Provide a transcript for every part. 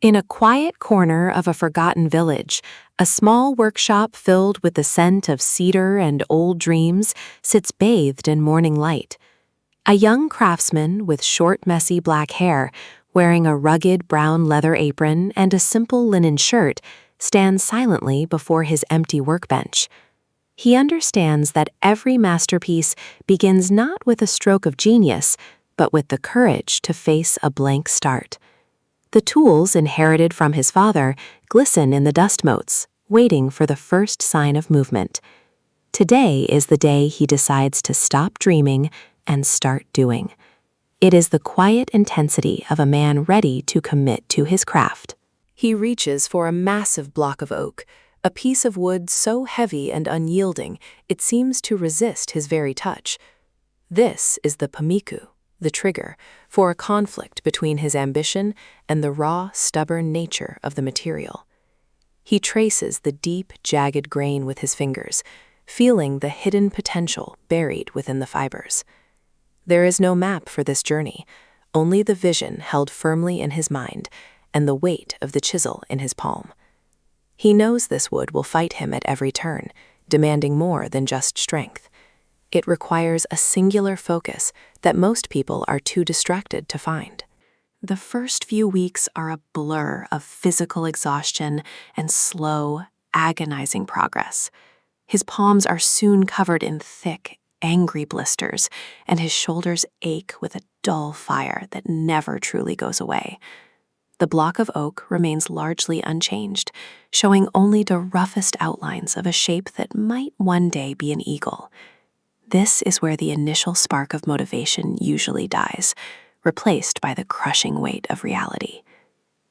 In a quiet corner of a forgotten village, a small workshop filled with the scent of cedar and old dreams sits bathed in morning light. A young craftsman with short, messy black hair, wearing a rugged brown leather apron and a simple linen shirt, stands silently before his empty workbench. He understands that every masterpiece begins not with a stroke of genius, but with the courage to face a blank start. The tools inherited from his father glisten in the dust motes, waiting for the first sign of movement. Today is the day he decides to stop dreaming and start doing. It is the quiet intensity of a man ready to commit to his craft. He reaches for a massive block of oak, a piece of wood so heavy and unyielding it seems to resist his very touch. This is the pamiku, the trigger, for a conflict between his ambition and the raw, stubborn nature of the material. He traces the deep, jagged grain with his fingers, feeling the hidden potential buried within the fibers. There is no map for this journey, only the vision held firmly in his mind and the weight of the chisel in his palm. He knows this wood will fight him at every turn, demanding more than just strength. It requires a singular focus that most people are too distracted to find. The first few weeks are a blur of physical exhaustion and slow, agonizing progress. His palms are soon covered in thick, angry blisters, and his shoulders ache with a dull fire that never truly goes away. The block of oak remains largely unchanged, showing only the roughest outlines of a shape that might one day be an eagle. This is where the initial spark of motivation usually dies, replaced by the crushing weight of reality.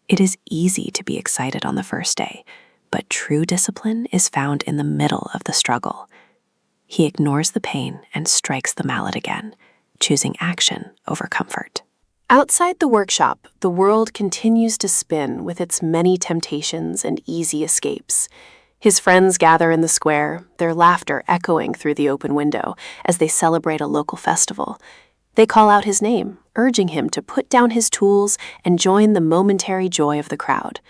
It is easy to be excited on the first day, but true discipline is found in the middle of the struggle. He ignores the pain and strikes the mallet again, choosing action over comfort. Outside the workshop, the world continues to spin with its many temptations and easy escapes. His friends gather in the square, their laughter echoing through the open window as they celebrate a local festival. They call out his name, urging him to put down his tools and join the momentary joy of the crowd.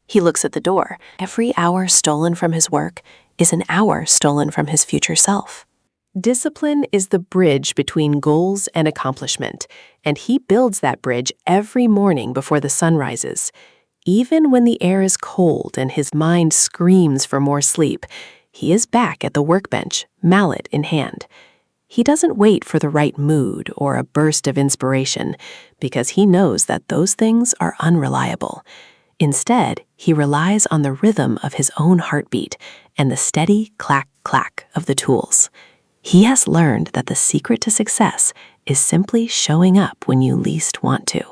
He looks at the door. Every hour stolen from his work is an hour stolen from his future self. Discipline is the bridge between goals and accomplishment, and he builds that bridge every morning before the sun rises. Even when the air is cold and his mind screams for more sleep, he is back at the workbench, mallet in hand. He doesn't wait for the right mood or a burst of inspiration, because he knows that those things are unreliable. Instead, he relies on the rhythm of his own heartbeat and the steady clack-clack of the tools. He has learned that the secret to success is simply showing up when you least want to.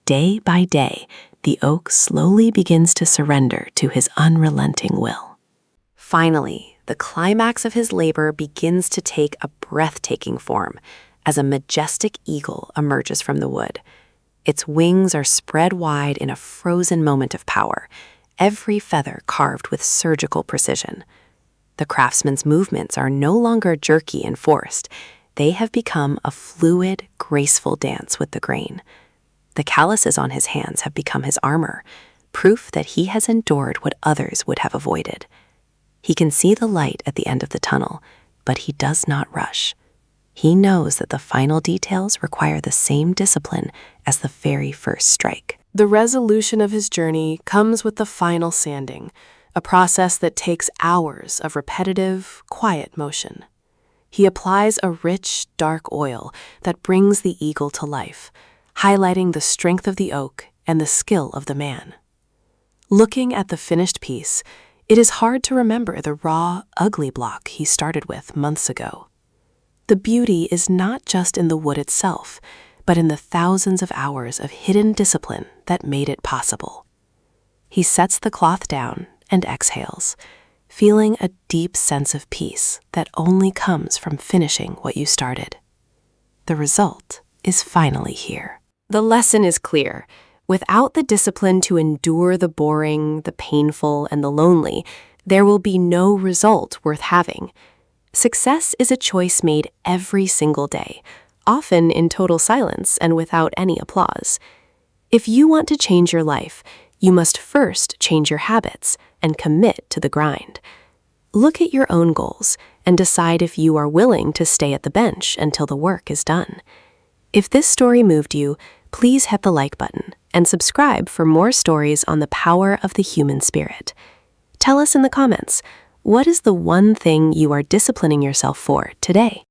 Day by day, the oak slowly begins to surrender to his unrelenting will. Finally, the climax of his labor begins to take a breathtaking form as a majestic eagle emerges from the wood. Its wings are spread wide in a frozen moment of power, every feather carved with surgical precision. The craftsman's movements are no longer jerky and forced. They have become a fluid, graceful dance with the grain. The calluses on his hands have become his armor, proof that he has endured what others would have avoided. He can see the light at the end of the tunnel, but he does not rush. He knows that the final details require the same discipline as the very first strike. The resolution of his journey comes with the final sanding, a process that takes hours of repetitive, quiet motion. He applies a rich, dark oil that brings the eagle to life, highlighting the strength of the oak and the skill of the man. Looking at the finished piece, it is hard to remember the raw, ugly block he started with months ago. The beauty is not just in the wood itself, but in the thousands of hours of hidden discipline that made it possible. He sets the cloth down and exhales, feeling a deep sense of peace that only comes from finishing what you started. The result is finally here. The lesson is clear. Without the discipline to endure the boring, the painful, and the lonely, there will be no result worth having. Success is a choice made every single day, often in total silence and without any applause. If you want to change your life, you must first change your habits and commit to the grind. Look at your own goals and decide if you are willing to stay at the bench until the work is done. If this story moved you, please hit the like button and subscribe for more stories on the power of the human spirit. Tell us in the comments, what is the one thing you are disciplining yourself for today?